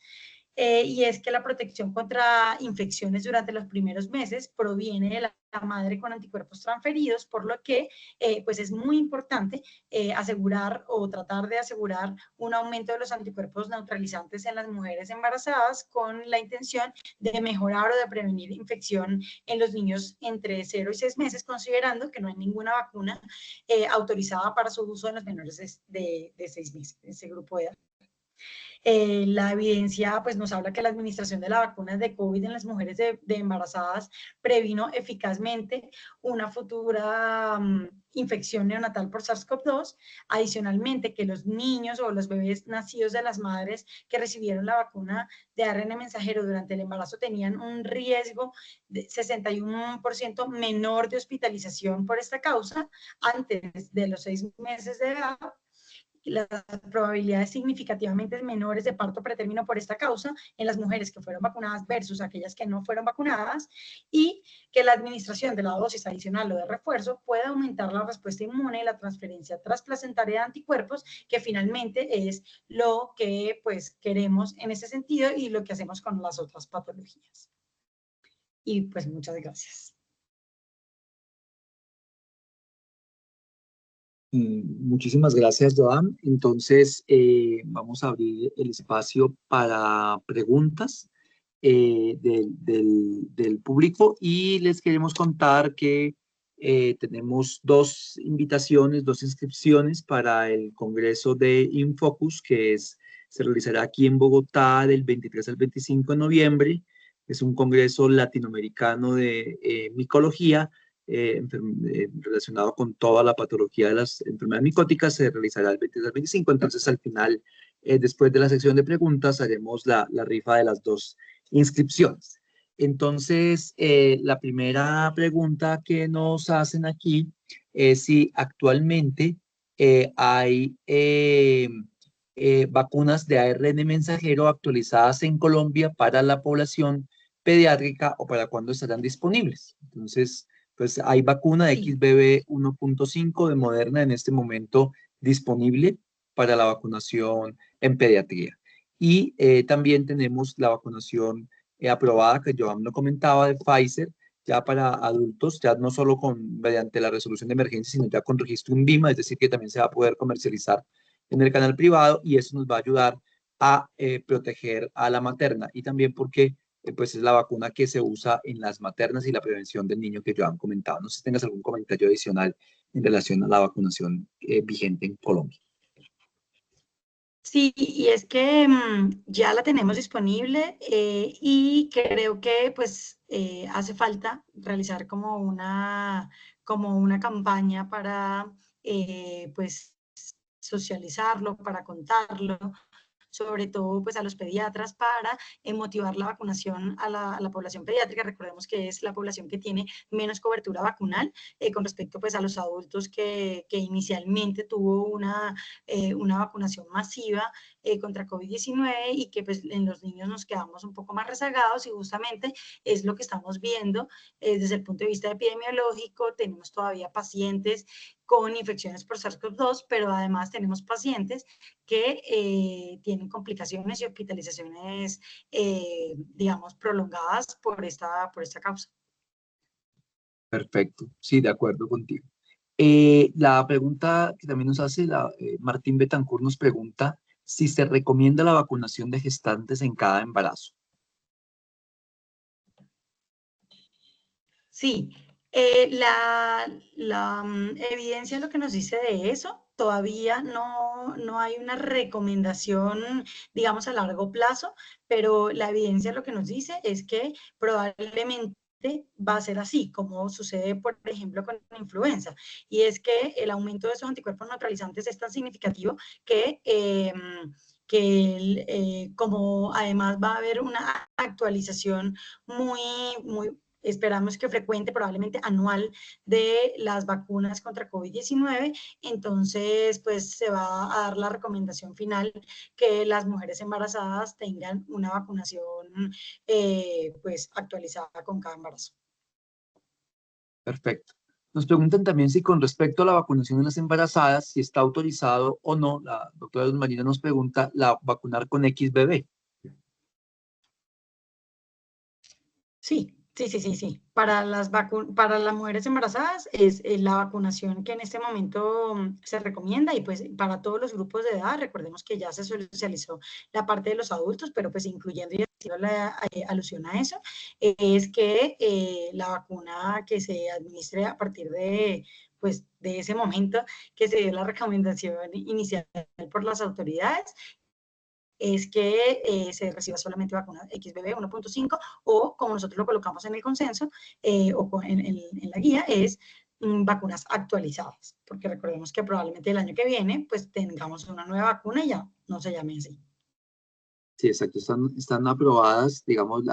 Y es que la protección contra infecciones durante los primeros meses proviene de la madre con anticuerpos transferidos, por lo que pues es muy importante asegurar o tratar de asegurar un aumento de los anticuerpos neutralizantes en las mujeres embarazadas con la intención de mejorar o de prevenir infección en los niños entre 0 y 6 meses, considerando que no hay ninguna vacuna autorizada para su uso en los menores de 6 meses, ese grupo de edad. La evidencia pues, nos habla que la administración de la vacuna de COVID en las mujeres de embarazadas previno eficazmente una futura infección neonatal por SARS-CoV-2. Adicionalmente, que los niños o los bebés nacidos de las madres que recibieron la vacuna de ARN mensajero durante el embarazo tenían un riesgo de 61% menor de hospitalización por esta causa antes de los 6 meses de edad. Las probabilidades significativamente menores de parto pretérmino por esta causa en las mujeres que fueron vacunadas versus aquellas que no fueron vacunadas, y que la administración de la dosis adicional o de refuerzo puede aumentar la respuesta inmune y la transferencia transplacentaria de anticuerpos, que finalmente es lo que pues queremos en ese sentido y lo que hacemos con las otras patologías. Y pues muchas gracias. Muchísimas gracias, Joan. Entonces, vamos a abrir el espacio para preguntas del público, y les queremos contar que tenemos 2 invitaciones, 2 inscripciones para el Congreso de Infocus, que se realizará aquí en Bogotá del 23 al 25 de noviembre. Es un congreso latinoamericano de micología, relacionado con toda la patología de las enfermedades micóticas. Se realizará el 23 al 25, entonces al final, después de la sección de preguntas, haremos la rifa de las 2 inscripciones. Entonces, la primera pregunta que nos hacen aquí es si actualmente hay vacunas de ARN mensajero actualizadas en Colombia para la población pediátrica, o para cuándo estarán disponibles. Entonces, pues hay vacuna de XBB 1.5 de Moderna en este momento disponible para la vacunación en pediatría. Y también tenemos la vacunación aprobada, que Joan lo comentaba, de Pfizer, ya para adultos, ya no solo mediante la resolución de emergencia, sino ya con registro INVIMA, es decir, que también se va a poder comercializar en el canal privado, y eso nos va a ayudar a proteger a la materna, y también porque pues es la vacuna que se usa en las maternas y la prevención del niño que Joan comentaba. No sé si tengas algún comentario adicional en relación a la vacunación vigente en Colombia. Sí, y es que ya la tenemos disponible y creo que pues hace falta realizar como una campaña para pues socializarlo, para contarlo, sobre todo pues a los pediatras, para motivar la vacunación a la población pediátrica. Recordemos que es la población que tiene menos cobertura vacunal con respecto pues a los adultos que inicialmente tuvo una vacunación masiva contra COVID-19, y que pues en los niños nos quedamos un poco más rezagados, y justamente es lo que estamos viendo desde el punto de vista epidemiológico. Tenemos todavía pacientes con infecciones por SARS-CoV-2, pero además tenemos pacientes que tienen complicaciones y hospitalizaciones, digamos, prolongadas por esta causa. Perfecto, sí, de acuerdo contigo. La pregunta que también nos hace Martín Betancourt nos pregunta si se recomienda la vacunación de gestantes en cada embarazo. Sí, evidencia lo que nos dice de eso, todavía no hay una recomendación, digamos, a largo plazo, pero la evidencia lo que nos dice es que probablemente va a ser así, como sucede, por ejemplo, con la influenza, y es que el aumento de esos anticuerpos neutralizantes es tan significativo que como además va a haber una actualización muy esperamos que frecuente, probablemente anual, de las vacunas contra COVID-19, entonces pues se va a dar la recomendación final que las mujeres embarazadas tengan una vacunación pues actualizada con cada embarazo. Perfecto. Nos preguntan también si con respecto a la vacunación de las embarazadas, si está autorizado o no, la doctora Luz Marina nos pregunta, la vacunar con XBB. Sí. Para las mujeres embarazadas es la vacunación que en este momento se recomienda y pues para todos los grupos de edad, recordemos que ya se socializó la parte de los adultos, pero pues incluyendo y haciendo la alusión a eso, es que la vacuna que se administre a partir de pues de ese momento que se dio la recomendación inicial por las autoridades, es que se reciba solamente vacuna XBB 1.5 o como nosotros lo colocamos en el consenso o en la guía es vacunas actualizadas, porque recordemos que probablemente el año que viene pues tengamos una nueva vacuna y ya no se llame así. Sí, exacto. Están aprobadas, digamos,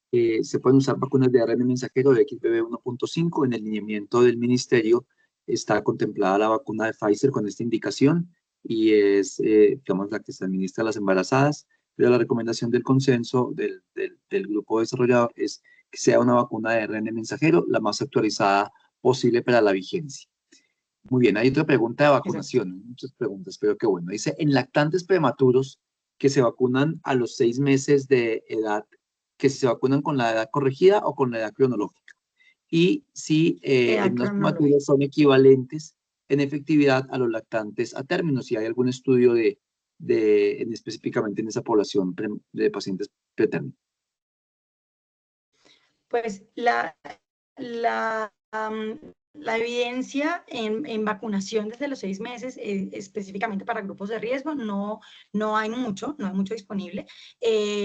se pueden usar vacunas de ARN mensajero de XBB 1.5. En el lineamiento del ministerio está contemplada la vacuna de Pfizer con esta indicación y es, digamos, la que se administra a las embarazadas, pero la recomendación del consenso del grupo desarrollador es que sea una vacuna de ARN mensajero la más actualizada posible para la vigencia. Muy bien, hay otra pregunta de vacunación, muchas preguntas, pero qué bueno. Dice, en lactantes prematuros que se vacunan a los 6 meses de edad, que se vacunan con la edad corregida o con la edad cronológica. Y si en los prematuros son equivalentes en efectividad a los lactantes a término, si hay algún estudio específicamente en esa población de pacientes pretérminos. Pues la evidencia en vacunación desde los 6 meses, específicamente para grupos de riesgo, no hay mucho disponible.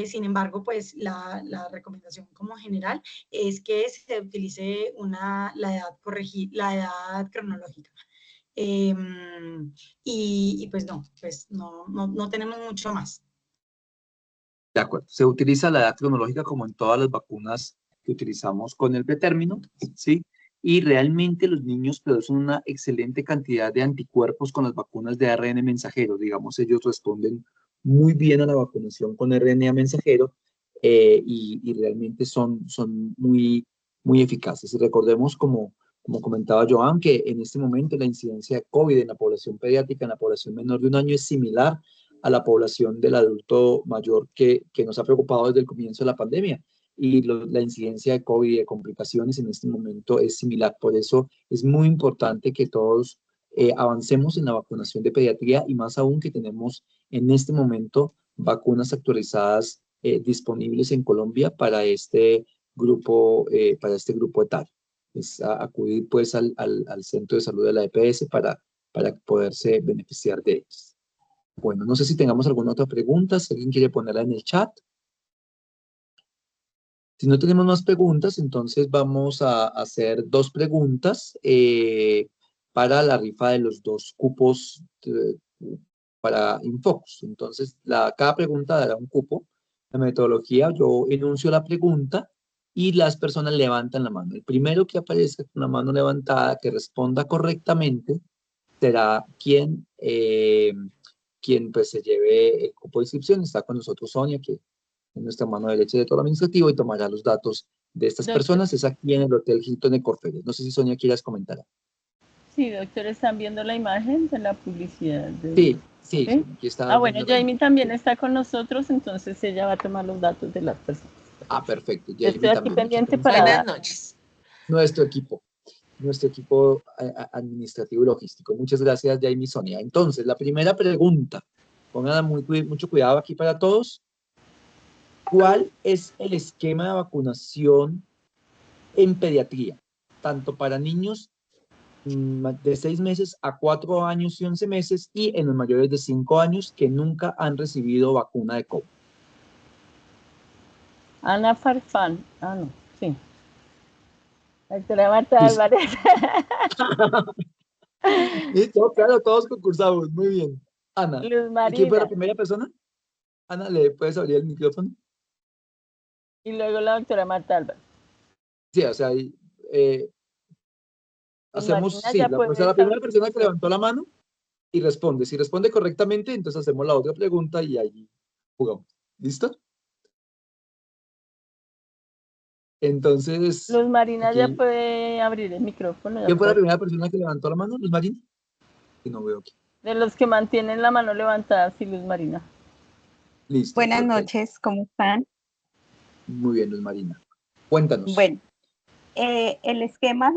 Sin embargo, pues la recomendación como general es que se utilice la edad cronológica. Y pues no tenemos mucho más. De acuerdo, se utiliza la edad cronológica como en todas las vacunas que utilizamos con el pretérmino, ¿sí? Y realmente los niños producen una excelente cantidad de anticuerpos con las vacunas de ARN mensajero, digamos, ellos responden muy bien a la vacunación con RNA mensajero y realmente son muy eficaces. Y recordemos, como comentaba Joan, que en este momento la incidencia de COVID en la población pediátrica, en la población menor de 1 año, es similar a la población del adulto mayor que nos ha preocupado desde el comienzo de la pandemia. Y la incidencia de COVID y de complicaciones en este momento es similar. Por eso es muy importante que todos avancemos en la vacunación de pediatría y más aún que tenemos en este momento vacunas actualizadas disponibles en Colombia para este grupo etario. Es acudir pues al centro de salud de la EPS para poderse beneficiar de ellos. Bueno, no sé si tengamos alguna otra pregunta, si alguien quiere ponerla en el chat. Si no tenemos más preguntas, entonces vamos a hacer 2 preguntas para la rifa de los 2 cupos para Infocus. Entonces, cada pregunta dará un cupo. La metodología, yo enuncio la pregunta y las personas levantan la mano. El primero que aparezca con la mano levantada, que responda correctamente, será quien pues se lleve el cupo de inscripción. Está con nosotros Sonia, que es nuestra mano derecha de todo lo administrativo y tomará los datos de estas personas. Es aquí en el Hotel Hilton de Corferias. No sé si Sonia quieras comentar. Sí, doctor, ¿están viendo la imagen de la publicidad? Sí. ¿Sí? Aquí está bueno, Jamie también está con nosotros, entonces ella va a tomar los datos de las personas. Perfecto. Yo estoy aquí pendiente para... Buenas noches. Nuestro equipo. nuestro equipo administrativo y logístico. Muchas gracias, Jaime y Sonia. Entonces, la primera pregunta, pongan mucho cuidado aquí para todos. ¿Cuál es el esquema de vacunación en pediatría? Tanto para niños de 6 meses a 4 años y 11 meses y en los mayores de 5 años que nunca han recibido vacuna de COVID. Ana Farfán. Ah, no, sí. La doctora Marta Listo. Álvarez. Listo, claro, todos concursamos. Muy bien. Ana, Luz ¿y quién fue la Marina. primera persona? Ana, ¿le puedes abrir el micrófono? Y luego la doctora Marta Álvarez. Sí, o sea, Luz hacemos, Marina sí, ya la, puede o sea, la estar. primera persona que levantó la mano y responde. Si responde correctamente, entonces hacemos la otra pregunta y ahí jugamos. ¿Listo? Entonces, Luz Marina ya aquí, puede abrir el micrófono. Ya ¿quién fue la puede. primera persona que levantó la mano? ¿Luz Marina? Que no veo aquí. De los que mantienen la mano levantada, sí, Luz Marina. Listo, Buenas perfecto. noches, ¿cómo están? Muy bien, Luz Marina. Cuéntanos. Bueno, el esquema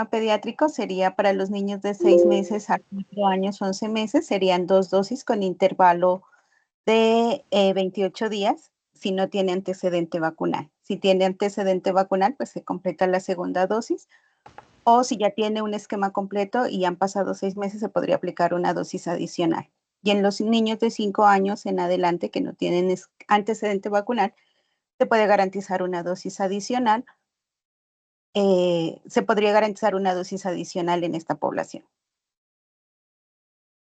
pediátrico sería para los niños de 6 meses a 4 años, 11 meses, serían 2 dosis con intervalo de 28 días si no tiene antecedente vacunal. Si tiene antecedente vacunal, pues se completa la segunda dosis. O si ya tiene un esquema completo y han pasado 6 meses, se podría aplicar una dosis adicional. Y en los niños de 5 años en adelante que no tienen antecedente vacunal, se puede garantizar una dosis adicional. Se podría garantizar una dosis adicional en esta población.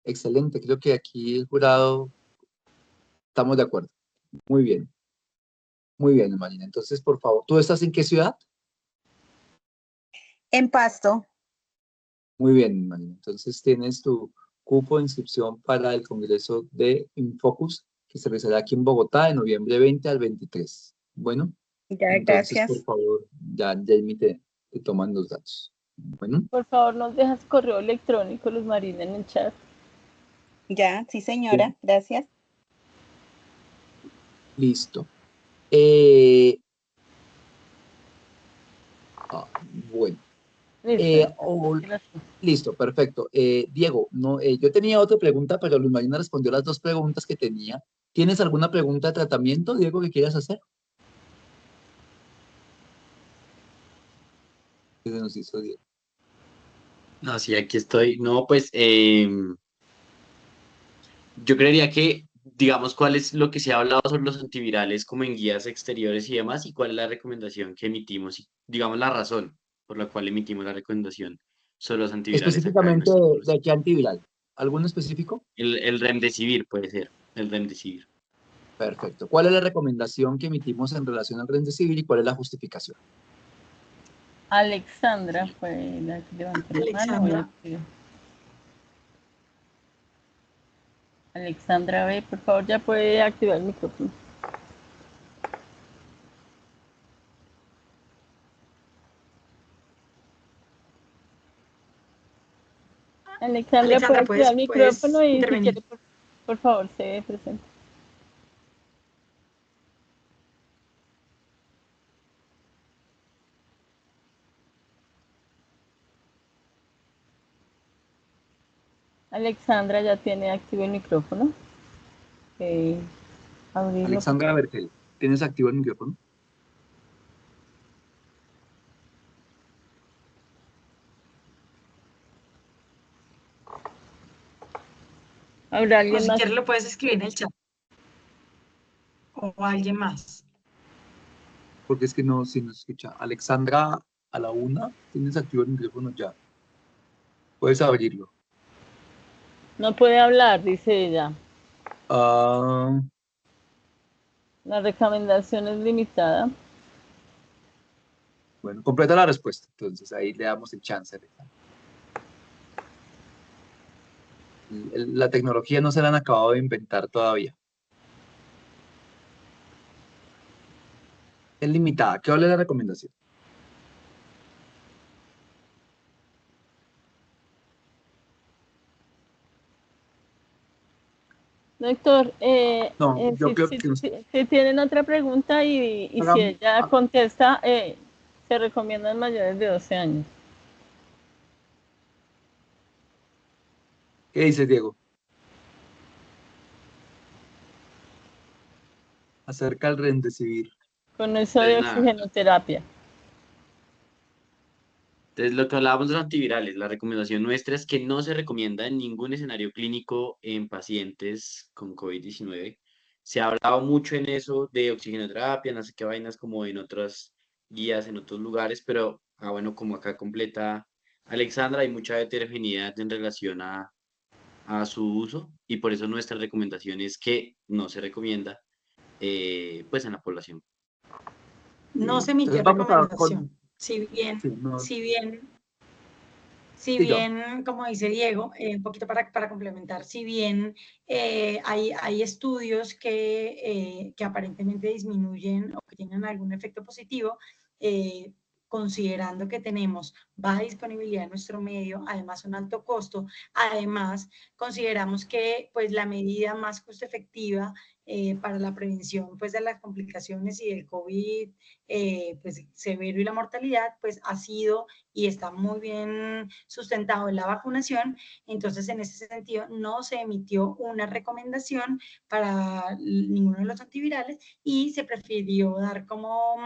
Excelente, creo que aquí el jurado estamos de acuerdo. Muy bien. Muy bien, Marina. Entonces, por favor, ¿tú estás en qué ciudad? En Pasto, Muy bien, Marina. Entonces, tienes tu cupo de inscripción para el Congreso de Infocus, que se realizará aquí en Bogotá de noviembre 20 al 23. Bueno, ya, entonces, por gracias. favor, ya Jamie te toman los datos. Bueno, Por favor, nos dejas correo electrónico, Luz Marina, en el chat. Ya, sí, bien, señora, gracias. listo. Bueno. Listo. Gracias. Listo, perfecto. Diego, no, yo tenía otra pregunta, pero Luz Marina respondió las 2 preguntas que tenía. ¿Tienes alguna pregunta de tratamiento, Diego, que quieras hacer? ¿Qué se nos hizo, Diego? No, sí, aquí estoy. No, pues yo creería que, digamos, cuál es lo que se ha hablado sobre los antivirales como en guías exteriores y demás, y cuál es la recomendación que emitimos, y digamos la razón por la cual emitimos la recomendación sobre los antivirales acá en Específicamente nuestra de población. qué antiviral. ¿Alguno específico? El Remdesivir puede ser, el Remdesivir. Perfecto. ¿Cuál es la recomendación que emitimos en relación al Remdesivir y cuál es la justificación? Alexandra fue la que levantó la mano. Alexandra. Alexandra B, por favor, ya puede activar el micrófono. Alexandra puede Alexandra, activar el micrófono puedes y si intervenir. quiere, por favor, se presenta. Alexandra ya tiene activo el micrófono. Abrirlo. Alexandra Bertel, ¿tienes activo el micrófono? ¿Habrá O alguien si más? quieres lo puedes escribir en el chat. O alguien más. Porque es que no, si nos escucha. Alexandra, a la 1, tienes activo el micrófono ya. Puedes abrirlo. No puede hablar, dice ella. Ah, La recomendación es limitada. bueno, completa la respuesta. Entonces ahí le damos el chance, Alexandra. La tecnología no se la han acabado de inventar todavía. Es limitada. ¿Qué vale la recomendación? Doctor, No, yo creo que si tienen otra pregunta y si hagamos, ella contesta, se recomiendan mayores de 12 años. ¿Qué dices, Diego? Acerca del remdesivir. Con eso Pues de nada, oxigenoterapia. entonces lo que hablábamos de los antivirales, la recomendación nuestra es que no se recomienda en ningún escenario clínico en pacientes con COVID-19. Se ha hablado mucho en eso de oxigenoterapia, no sé qué vainas como en otras guías, en otros lugares, pero bueno, como acá completa Alexandra, hay mucha heterogeneidad en relación a su uso y por eso nuestra recomendación es que no se recomienda pues en la población. No se Entonces emitió vamos a recomendación. Si bien, sí, no, si bien Si sí, yo. bien, como dice Diego, un poquito para complementar, si bien hay estudios que aparentemente disminuyen o que tienen algún efecto positivo, eh, considerando que tenemos baja disponibilidad en nuestro medio, además un alto costo, además consideramos que pues la medida más costo efectiva para la prevención pues de las complicaciones y del COVID pues severo y la mortalidad pues ha sido y está muy bien sustentado en la vacunación. Entonces, en ese sentido, no se emitió una recomendación para ninguno de los antivirales y se prefirió dar como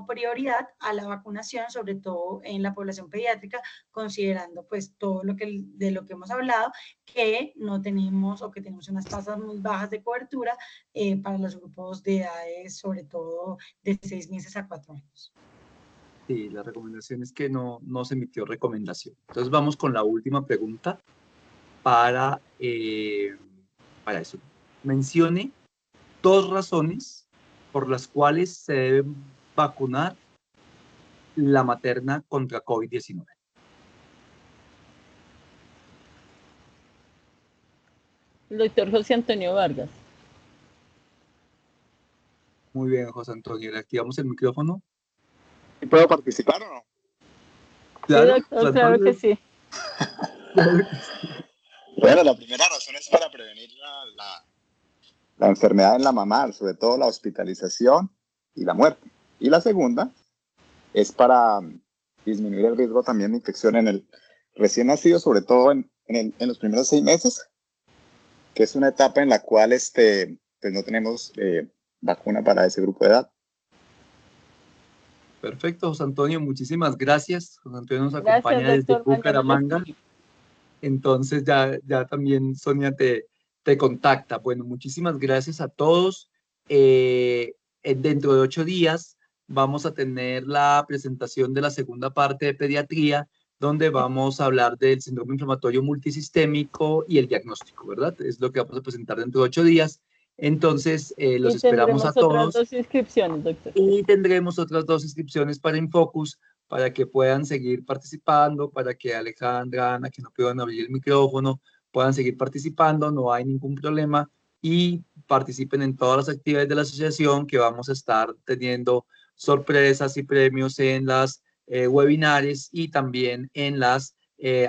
prioridad a la vacunación, sobre todo en la población pediátrica, considerando pues todo de lo que hemos hablado, que no tenemos o que tenemos unas tasas muy bajas de cobertura para los grupos de edades, sobre todo de 6 meses a 4 años. Sí, la recomendación es que no se emitió recomendación. Entonces vamos con la última pregunta para, para eso. Mencione 2 razones por las cuales se debe vacunar la materna contra COVID-19. El doctor José Antonio Vargas. Muy bien, José Antonio. Le activamos el micrófono. ¿Y puedo participar o no? Sí, Claro, José doctor, claro que Antonio. sí. Claro que sí. Bueno, la primera razón es para prevenir la enfermedad en la mamá, sobre todo la hospitalización y la muerte. Y la segunda es para disminuir el riesgo también de infección en el recién nacido, sobre todo en los primeros 6 meses, que es una etapa en la cual pues no tenemos vacuna para ese grupo de edad. Perfecto, José Antonio, muchísimas gracias. José Antonio nos Gracias, acompaña desde doctor. Mañana lo Bucaramanga. escribo. Entonces ya también Sonia te contacta. Bueno, muchísimas gracias a todos. Dentro de 8 días vamos a tener la presentación de la segunda parte de pediatría, donde vamos a hablar del síndrome inflamatorio multisistémico y el diagnóstico, ¿verdad? Es lo que vamos a presentar dentro de 8 días. Entonces, los Y esperamos a tendremos otras todos 2 inscripciones, doctor. y tendremos otras 2 inscripciones para Infocus para que puedan seguir participando, para que Alejandra, Ana, que no puedan abrir el micrófono, puedan seguir participando, no hay ningún problema y participen en todas las actividades de la asociación que vamos a estar teniendo sorpresas y premios en las webinares y también en las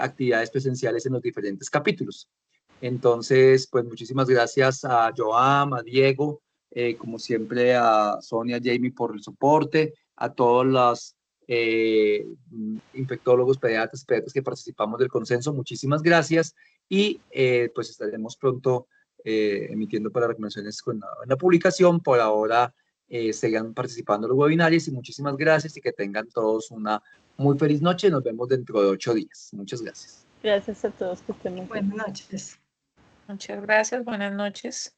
actividades presenciales en los diferentes capítulos. Entonces, pues muchísimas gracias a Joam, a Diego, como siempre a Sonia, Jamie por el soporte, a todos los infectólogos, pediatras que participamos del consenso, muchísimas gracias y pues estaremos pronto emitiendo para recomendaciones en la publicación. Por ahora sigan participando en los webinarios y muchísimas gracias y que tengan todos una muy feliz noche. Nos vemos dentro de 8 días. Muchas gracias. Gracias a todos que estén muy bien. Buenas noches. Muchas gracias, buenas noches.